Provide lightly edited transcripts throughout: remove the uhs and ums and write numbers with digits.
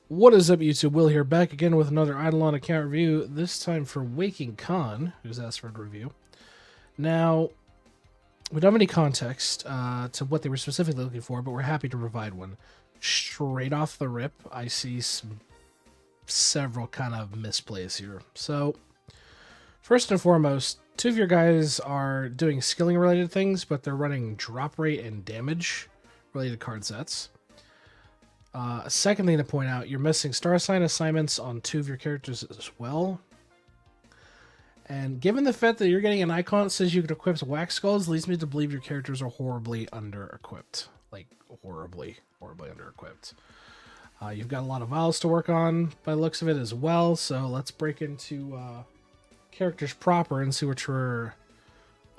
What is up, YouTube? Will here, back again with another Eidolon account review, this time for wakingkhan, who's asked for a review. Now, we don't have any context to what they were specifically looking for, but we're happy to provide one. Straight off the rip, I see several kind of misplays here. So, first and foremost, two of your guys are doing skilling related things, but they're running drop rate and damage related card sets. Second thing to point out, you're missing star sign assignments on two of your characters as well. And given the fact that you're getting an icon that says you can equip wax skulls, leads me to believe your characters are horribly under-equipped. Like, horribly under-equipped. You've got a lot of vials to work on by the looks of it as well, so let's break into characters proper and see what you're...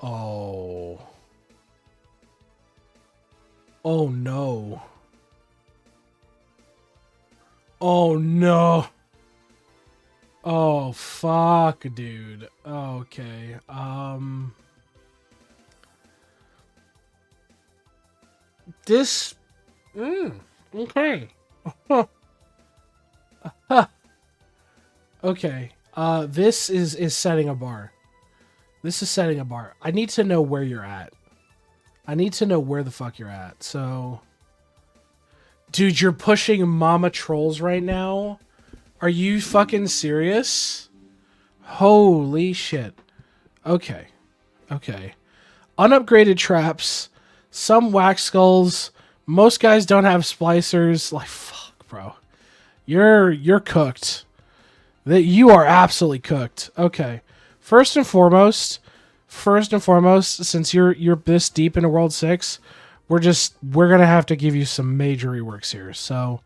Oh. Oh no. Oh no. Oh fuck, dude. Okay. This okay. Okay. This is setting a bar. This is setting a bar. I need to know where you're at. I need to know where the fuck you're at. So dude, you're pushing mama trolls right now? Are you fucking serious? Holy shit. Okay. Okay. Unupgraded traps. Some wax skulls. Most guys don't have splicers. Like, fuck, bro. You're cooked. That you are absolutely cooked. Okay. First and foremost, since you're this deep into World 6, we're gonna have to give you some major reworks here. So,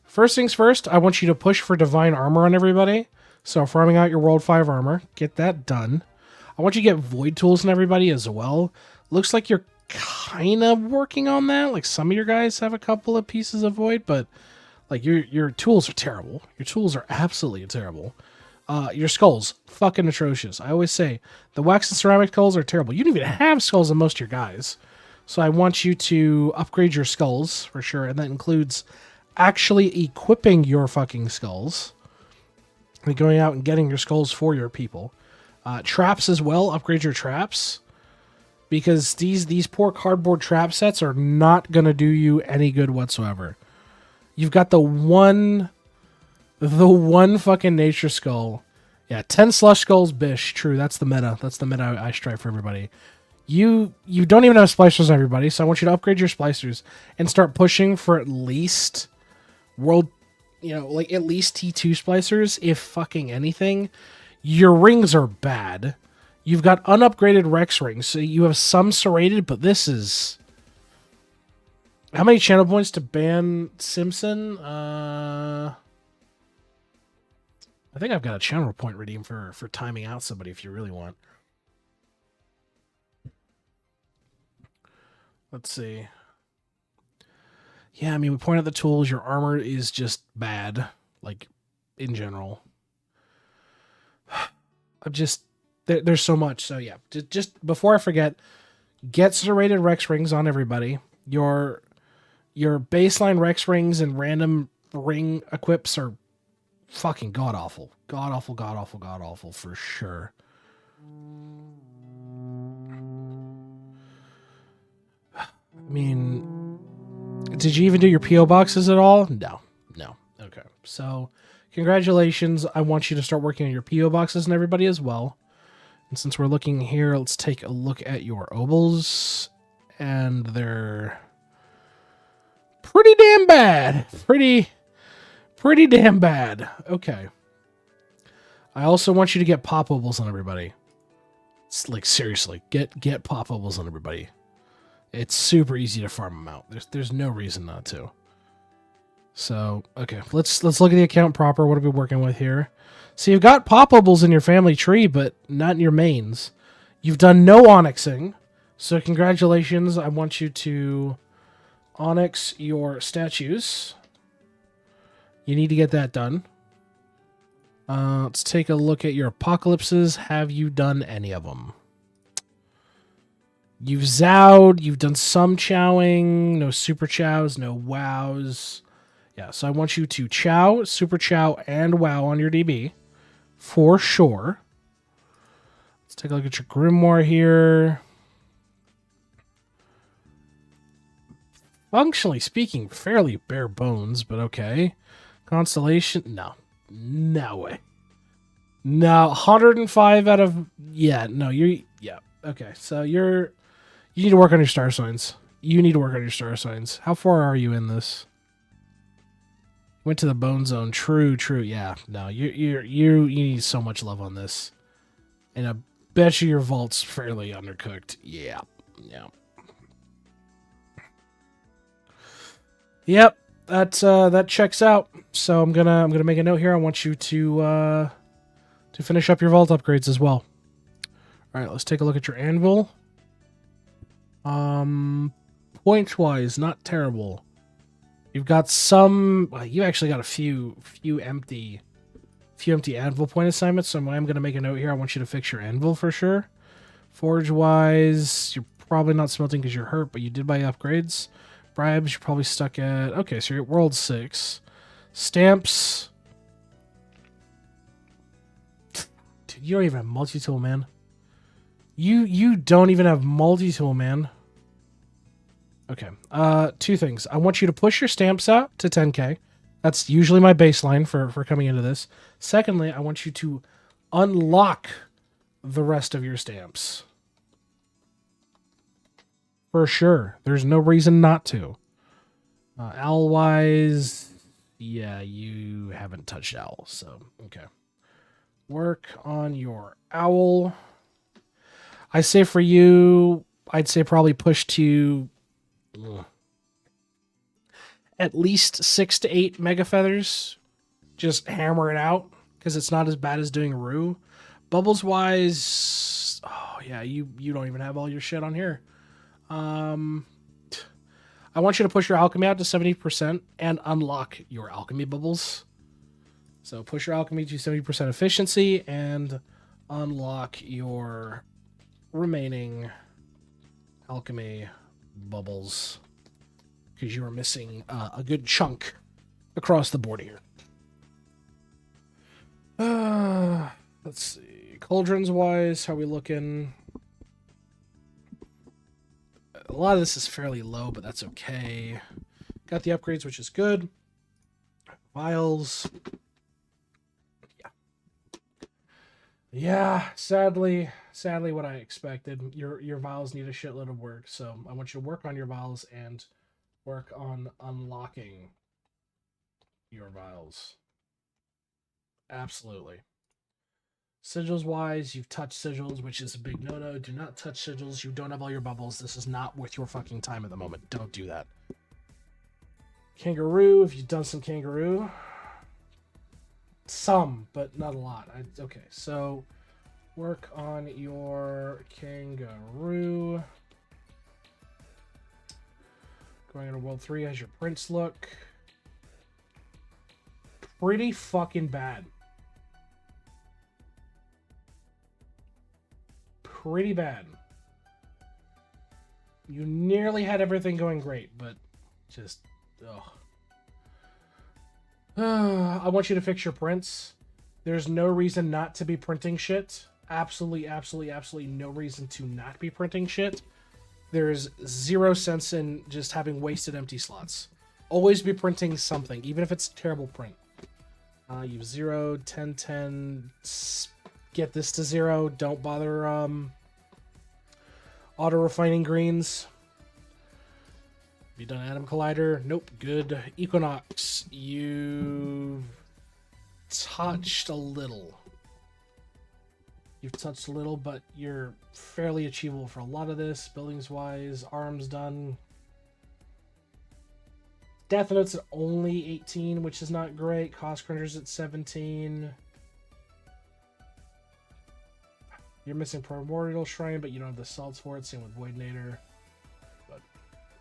first things first, I want you to push for divine armor on everybody. So, farming out your World 5 armor, get that done. I want you to get void tools on everybody as well. Looks like you're kind of working on that. Like some of your guys have a couple of pieces of void, but like your tools are terrible. Your tools are absolutely terrible. Your skulls, fucking atrocious. I always say the wax and ceramic skulls are terrible. You don't even have skulls on most of your guys. So I want you to upgrade your skulls, for sure, and that includes actually equipping your fucking skulls. And going out and getting your skulls for your people. Traps as well, upgrade your traps. Because these poor cardboard trap sets are not going to do you any good whatsoever. You've got the one fucking nature skull. Yeah, 10 slush skulls, bish. True, that's the meta. That's the meta I strive for everybody. You don't even have splicers on everybody, so I want you to upgrade your splicers and start pushing for at least world, like at least T2 splicers, if fucking anything. Your rings are bad. You've got unupgraded Rex rings, so you have some serrated, but this is... How many channel points to ban Simpson? I think I've got a channel point redeem for timing out somebody if you really want. Let's see. Yeah, I mean, we point out the tools. Your armor is just bad, like, in general. There's so much. So, yeah, just before I forget, get serrated Rex rings on everybody. Your baseline Rex rings and random ring equips are fucking god-awful. God-awful for sure. I mean, did you even do your P.O. boxes at all? No. Okay. So, congratulations. I want you to start working on your P.O. boxes and everybody as well. And since we're looking here, let's take a look at your Obols. And they're pretty damn bad. Pretty damn bad. Okay. I also want you to get POP Obols on everybody. It's like, seriously, get POP Obols on everybody. It's super easy to farm them out. There's no reason not to. So, okay, let's look at the account proper. What are we working with here? So you've got POP Obols in your family tree, but not in your mains. You've done no Onyxing. So congratulations. I want you to Onyx your statues. You need to get that done. Let's take a look at your apocalypses. Have you done any of them? You've zowed. You've done some chowing. No super chows. No wows. Yeah, so I want you to Chow, Super Chow, and Wow on your DB. For sure. Let's take a look at your Grimoire here. Functionally speaking, fairly bare bones, but okay. Constellation? No. No way. No, 105 out of... Yeah, no, you're... Yeah, okay. So you need to work on your star signs. You need to work on your star signs. How far are you in this? Went to the bone zone. True. Yeah, no, you need so much love on this. And I bet you your vault's fairly undercooked. Yeah. Yep, that checks out. So I'm gonna make a note here. I want you to finish up your vault upgrades as well. All right, let's take a look at your anvil. Points wise, not terrible. You've got some. Well, you actually got a few empty anvil point assignments. So I'm gonna make a note here. I want you to fix your anvil for sure. Forge wise, you're probably not smelting because you're hurt, but you did buy upgrades. Bribes, you're probably stuck at... Okay, so you're at World 6. Stamps. Dude, you don't even have multi-tool, man. You don't even have multi-tool, man. Okay, two things. I want you to push your stamps out to 10k. That's usually my baseline for coming into this. Secondly, I want you to unlock the rest of your stamps. For sure. There's no reason not to. Owl-wise, yeah, you haven't touched owl, so, okay. Work on your owl. I say for you, I'd say probably push to at least 6 to 8 mega feathers. Just hammer it out, because it's not as bad as doing Rue. Bubbles-wise, oh, yeah, you don't even have all your shit on here. I want you to push your alchemy out to 70% and unlock your alchemy bubbles. So push your alchemy to 70% efficiency and unlock your remaining alchemy bubbles, because you are missing a good chunk across the board here. Let's see. Cauldrons wise, how are we looking? A lot of this is fairly low, but that's okay. Got the upgrades, which is good. Vials. Yeah, sadly what I expected. Your vials need a shitload of work, so I want you to work on your vials and work on unlocking your vials. Absolutely. Sigils wise, you've touched sigils, which is a big no-no. Do not touch sigils. You don't have all your bubbles. This is not worth your fucking time at the moment. Don't do that. Kangaroo, if you've done some kangaroo. Some, but not a lot. Okay, so work on your kangaroo. Going into World 3 as your prince look. Pretty fucking bad. Pretty bad. You nearly had everything going great, but just... ugh. I want you to fix your prints. There's no reason not to be printing shit. Absolutely no reason to not be printing shit. There's 0 sense in just having wasted empty slots. Always be printing something, even if it's a terrible print. You have 0, 10, 10. Get this to 0. Don't bother auto-refining greens. Have you done Atom Collider? Nope. Good. Equinox. You've touched a little. You've touched a little, but you're fairly achievable for a lot of this. Buildings-wise, arms done. Death Note's at only 18, which is not great. Cost Cruncher's at 17. You're missing Primordial Shrine, but you don't have the salts for it. Same with Voidnator. But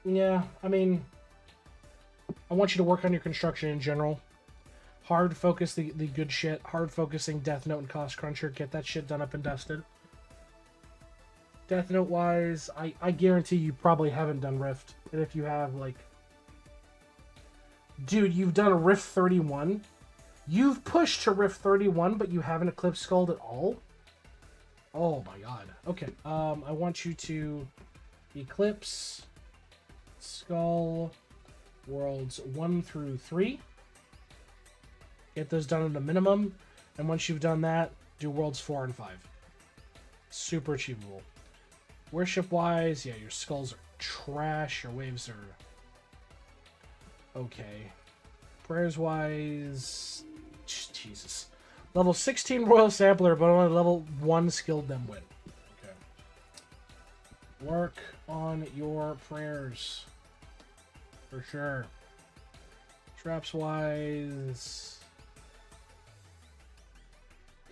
yeah, I mean, I want you to work on your construction in general. Hard focus the good shit. Hard focusing Death Note and Cost Cruncher. Get that shit done up and dusted. Death Note wise, I guarantee you probably haven't done Rift. And if you have, like, Dude, you've done a Rift 31. You've pushed to Rift 31, but you haven't Eclipse Skulled at all? Oh my god. Okay, I want you to Eclipse Skull Worlds 1 through 3. Get those done at a minimum. And once you've done that, do Worlds 4 and 5. Super achievable. Worship-wise, yeah, your skulls are trash. Your waves are okay. Prayers-wise, Jesus. Level 16 Royal Sampler, but only level 1 skilled them win. Okay. Work on your prayers. For sure. Traps-wise,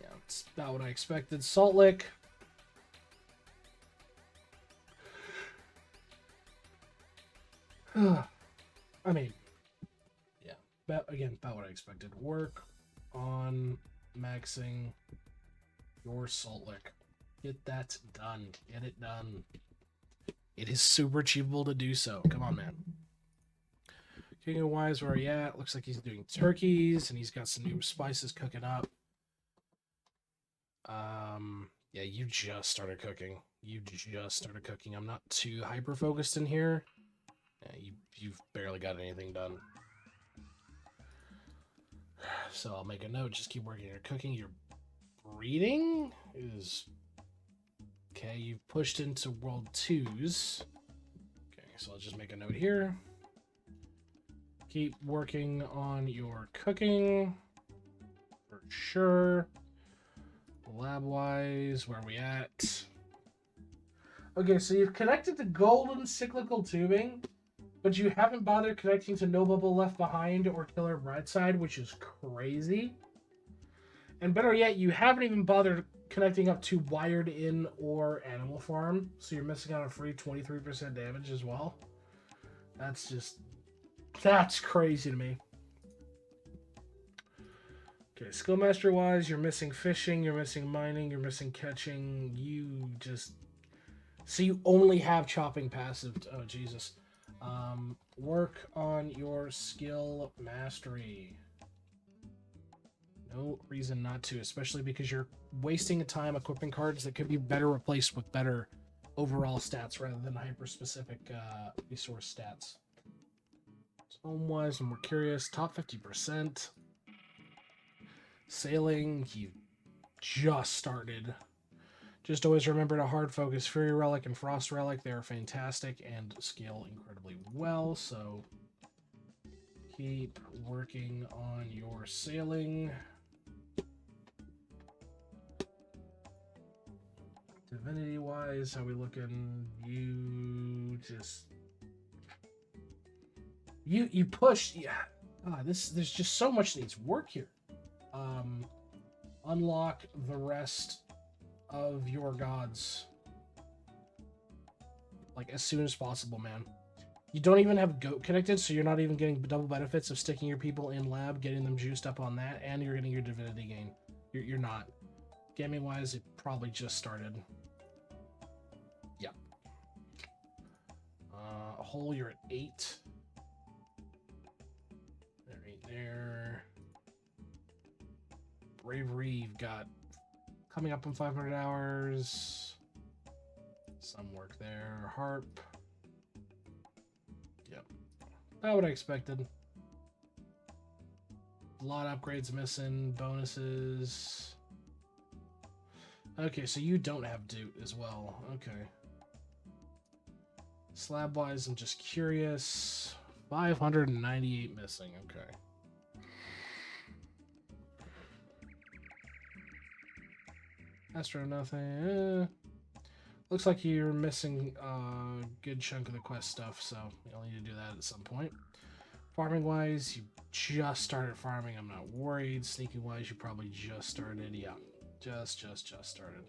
yeah, it's about what I expected. Salt Lick. I mean, yeah, about what I expected. Work on maxing your Salt Lick. Get that done. Get it done. It is super achievable to do so. Come on, man. King of Wise, where are you at? Looks like he's doing turkeys, and he's got some new spices cooking up. Yeah, you just started cooking. I'm not too hyper focused in here. Yeah, you've barely got anything done. So I'll make a note. Just keep working your cooking. Your breeding is okay. You've pushed into World 2s. Okay, so I'll just make a note here. Keep working on your cooking for sure. Lab-wise, where are we at? Okay, so you've connected to golden cyclical tubing, but you haven't bothered connecting to No Bubble Left Behind or Killer Brightside, which is crazy. And better yet, you haven't even bothered connecting up to Wired In or Animal Farm, so you're missing out on free 23% damage as well. That's crazy to me. Okay, skill master wise, you're missing fishing, you're missing mining, you're missing catching. So you only have chopping passive. Oh, Jesus. Work on your skill mastery. No reason not to, especially because you're wasting time equipping cards that could be better replaced with better overall stats rather than hyper-specific resource stats. Home-wise, I'm more curious. Top 50%. Sailing, you just started. Just always remember to hard focus Fury Relic and Frost Relic. They are fantastic and scale incredibly well, so keep working on your sailing. Divinity-wise, how we looking? You push, yeah. There's just so much that needs work here. Unlock the rest of your gods like as soon as possible, man. You don't even have goat connected, so you're not even getting double benefits of sticking your people in lab, getting them juiced up on that, and you're getting your divinity gain. You're not. Gaming wise, it probably just started. Yeah. A hole, you're at 8. There. Bravery, you've got coming up in 500 hours. Some work there. Harp. Yep. About what I expected. A lot of upgrades missing. Bonuses. Okay, so you don't have Doot as well. Okay. Slab-wise, I'm just curious. 598 missing. Okay. Astro, nothing. Looks like you're missing a good chunk of the quest stuff, so you'll need to do that at some point. Farming-wise, you just started farming. I'm not worried. Sneaking-wise, you probably just started. Yeah, just started.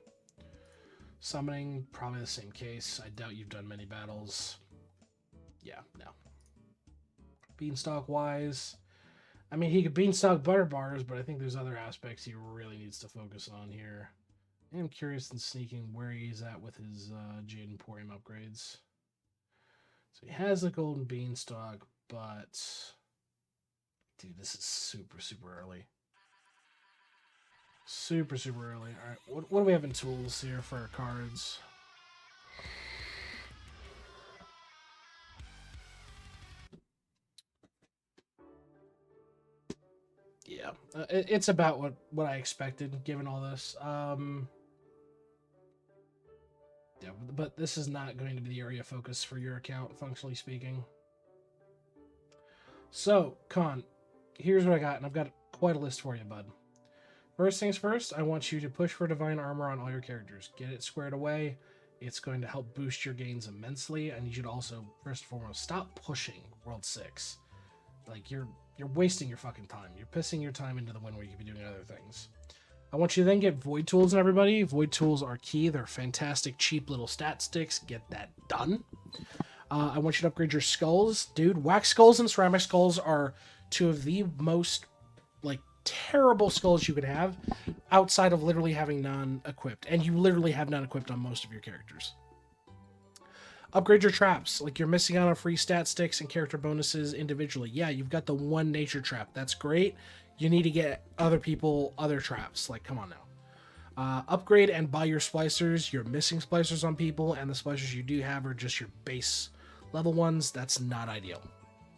Summoning, probably the same case. I doubt you've done many battles. Yeah, no. Beanstalk-wise, I mean, he could beanstalk butter bars, but I think there's other aspects he really needs to focus on here. I am curious in sneaking where he's at with his Jade Emporium upgrades. So he has the golden beanstalk, but Dude, this is super, super early. Super, super early. All right, what do we have in tools here for our cards? Yeah, it's about what I expected given all this. Yeah, but this is not going to be the area of focus for your account, functionally speaking. So, Khan, here's what I got, and I've got quite a list for you, bud. First things first, I want you to push for Divine Armor on all your characters. Get it squared away. It's going to help boost your gains immensely. I need you to also, first and foremost, stop pushing World 6. Like, you're wasting your fucking time. You're pissing your time into the wind where you could be doing other things. I want you to then get Void Tools on everybody. Void Tools are key. They're fantastic, cheap little stat sticks. Get that done. I want you to upgrade your skulls. Dude, wax skulls and ceramic skulls are two of the most, like, terrible skulls you could have outside of literally having none equipped. And you literally have none equipped on most of your characters. Upgrade your traps. Like, you're missing out on free stat sticks and character bonuses individually. Yeah, you've got the one nature trap. That's great. You need to get other people other traps. Like, come on now. Upgrade and buy your splicers. You're missing splicers on people, and the splicers you do have are just your base level ones. That's not ideal.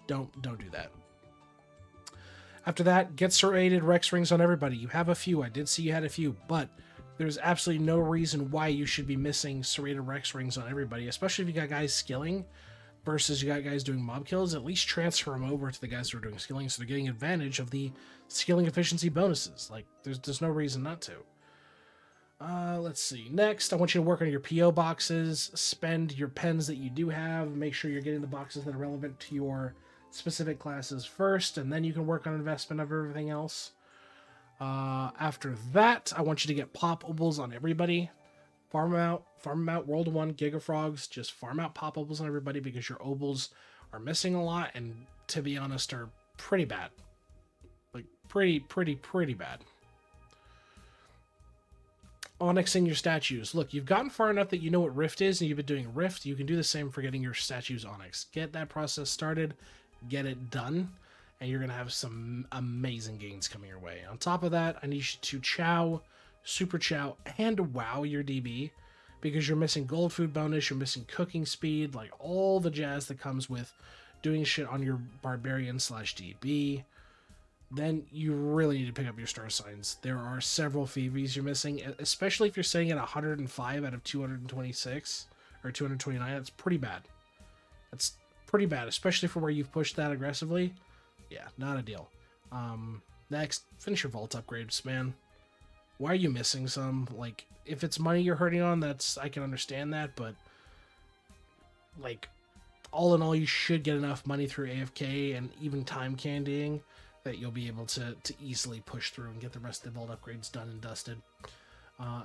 Don't do that. After that, get serrated Rex rings on everybody. You have a few. I did see you had a few, but there's absolutely no reason why you should be missing serrated Rex rings on everybody, especially if you got guys skilling versus you got guys doing mob kills. At least transfer them over to the guys who are doing skilling so they're getting advantage of the skilling efficiency bonuses. Like, there's no reason not to. Let's see. Next, I want you to work on your PO boxes. Spend your pens that you do have. Make sure you're getting the boxes that are relevant to your specific classes first, and then you can work on investment of everything else. After that, I want you to get POP Obols on everybody. Farm them out. World 1 Gigafrogs. Just farm out POP Obols on everybody because your Obols are missing a lot, and to be honest, are pretty bad. Like, pretty bad. Onyxing your statues. Look, you've gotten far enough that you know what Rift is, and you've been doing Rift. You can do the same for getting your statues Onyx. Get that process started. Get it done. And you're going to have some amazing gains coming your way. On top of that, I need you to Chow, Super Chow, and Wow your DB. Because you're missing gold food bonus, you're missing cooking speed, like all the jazz that comes with doing shit on your Barbarian / DB. Then you really need to pick up your star signs. There are several Phoebes you're missing, especially if you're sitting at 105 out of 226 or 229. That's pretty bad. That's pretty bad, especially for where you've pushed that aggressively. Yeah, not ideal. Next, finish your vault upgrades, man. Why are you missing some? Like, if it's money you're hurting on, I can understand that, but like, all in all, you should get enough money through AFK and even time candying that you'll be able to easily push through and get the rest of the vault upgrades done and dusted.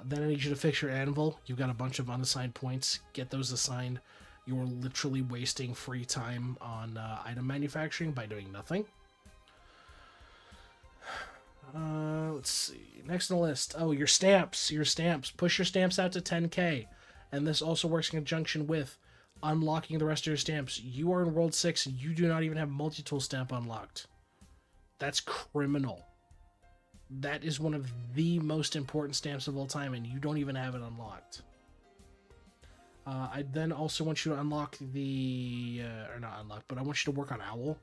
Then I need you to fix your Anvil. You've got a bunch of unassigned points. Get those assigned. You're literally wasting free time on item manufacturing by doing nothing. Let's see. Next on the list. Oh, your stamps. Your stamps. Push your stamps out to 10k. And this also works in conjunction with unlocking the rest of your stamps. You are in World 6 and you do not even have multi-tool stamp unlocked. That's criminal. That is one of the most important stamps of all time, and you don't even have it unlocked. I then also want you to unlock the... or not unlock, but I want you to work on Owl.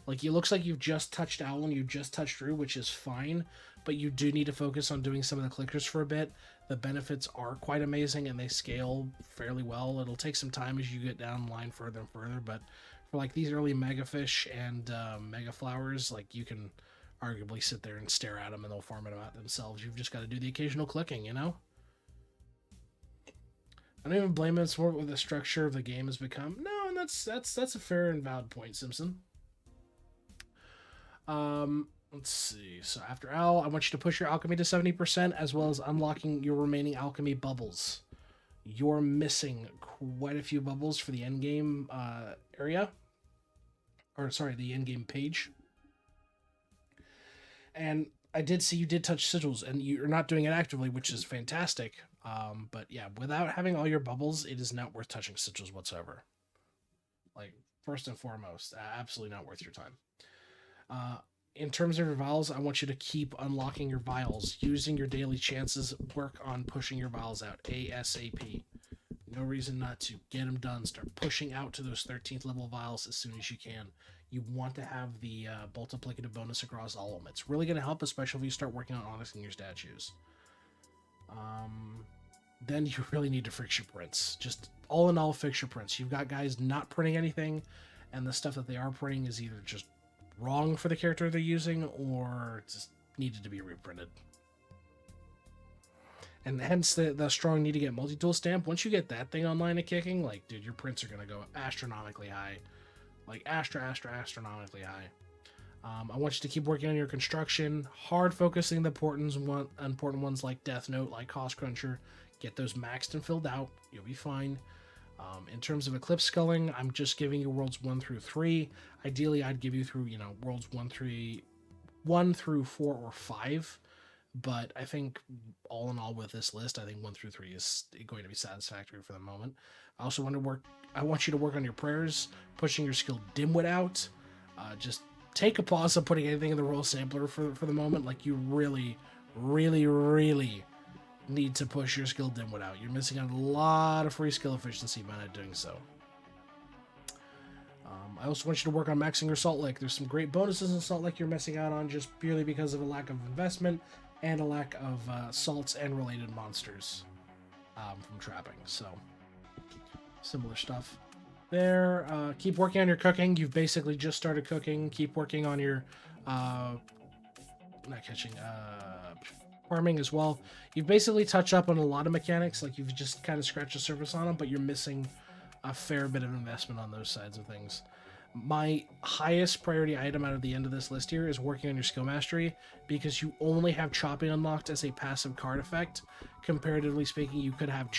Like, it looks like you've just touched Owl and you've just touched Drew, which is fine, but you do need to focus on doing some of the clickers for a bit. The benefits are quite amazing, and they scale fairly well. It'll take some time as you get down the line further and further, but for, like, these early Mega Fish and Mega Flowers, like, you can arguably sit there and stare at them, and they'll farm it out themselves. You've just got to do the occasional clicking, you know? I don't even blame them. It's more what the structure of the game has become. No, and that's a fair and valid point, Simpson. Let's see. So after Owl, I want you to push your alchemy to 70%, as well as unlocking your remaining alchemy bubbles. You're missing quite a few bubbles for the endgame area. Or, sorry, the endgame page. And I did see you did touch sigils, and you're not doing it actively, which is fantastic. But yeah, without having all your bubbles, it is not worth touching sigils whatsoever. Like, first and foremost, absolutely not worth your time. in terms of your vials, I want you to keep unlocking your vials, using your daily chances. Work on pushing your vials out ASAP. No reason not to. Get them done. Start pushing out to those 13th level vials as soon as you can. You want to have the multiplicative bonus across all of them. It's really going to help, especially if you start working on onyxing your statues. Then you really need to fix your prints. Just all in all, fix your prints. You've got guys not printing anything, and the stuff that they are printing is either just wrong for the character they're using or just needed to be reprinted. And hence the strong need to get multi-tool stamp. Once you get that thing online and kicking, like, dude, your prints are going to go astronomically high. Like, astronomically high. I want you to keep working on your construction, hard focusing the important ones like Death Note, like Cost Cruncher. Get those maxed and filled out. You'll be fine. In terms of Eclipse Sculling, I'm just giving you worlds 1 through 3. Ideally, I'd give you through, worlds 1 through 4 or 5. But I think all in all with this list, I think 1 through 3 is going to be satisfactory for the moment. I also want you to work on your prayers, pushing your skill Dimwit out. Just take a pause of putting anything in the roll sampler for the moment. Like, you really, really, really need to push your skill Dimwit out. You're missing out on a lot of free skill efficiency by not doing so. I also want you to work on maxing your Salt Lick. There's some great bonuses in Salt Lick you're missing out on just purely because of a lack of investment and a lack of salts and related monsters from trapping. So, similar stuff there. Keep working on your cooking. You've basically just started cooking. Keep working on your farming as well. You've basically touched up on a lot of mechanics. Like, you've just kind of scratched the surface on them, but you're missing a fair bit of investment on those sides of things. My highest priority item out of the end of this list here is working on your skill mastery, because you only have chopping unlocked as a passive card effect. Comparatively speaking, you could have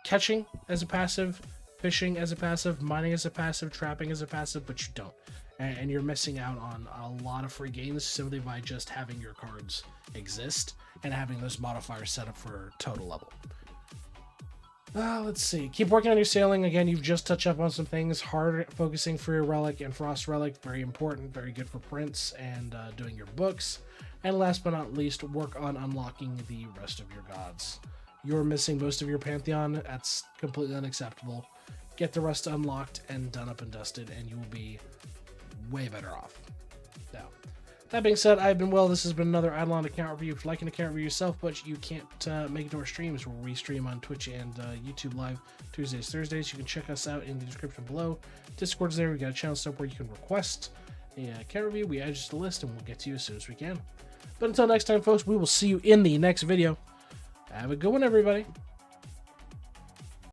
catching as a passive, fishing as a passive, mining as a passive, trapping as a passive, but you don't. And you're missing out on a lot of free gains simply by just having your cards exist and having those modifiers set up for total level. Let's see. Keep working on your sailing. Again, you've just touched up on some things. Hard focusing for your relic and frost relic. Very important. Very good for prints and doing your books. And last but not least, work on unlocking the rest of your gods. You're missing most of your pantheon. That's completely unacceptable. Get the rest unlocked and done up and dusted, and you will be way better off. Now, that being said, I've been Will. This has been another Eidolon account review. If you'd like an account review yourself, but you can't make it to our streams, where we stream on Twitch and YouTube live Tuesdays, Thursdays, you can check us out in the description below. Discord's there. We got a channel set up where you can request a account review. We add you to the list, and we'll get to you as soon as we can. But until next time, folks, we will see you in the next video. Have a good one, everybody.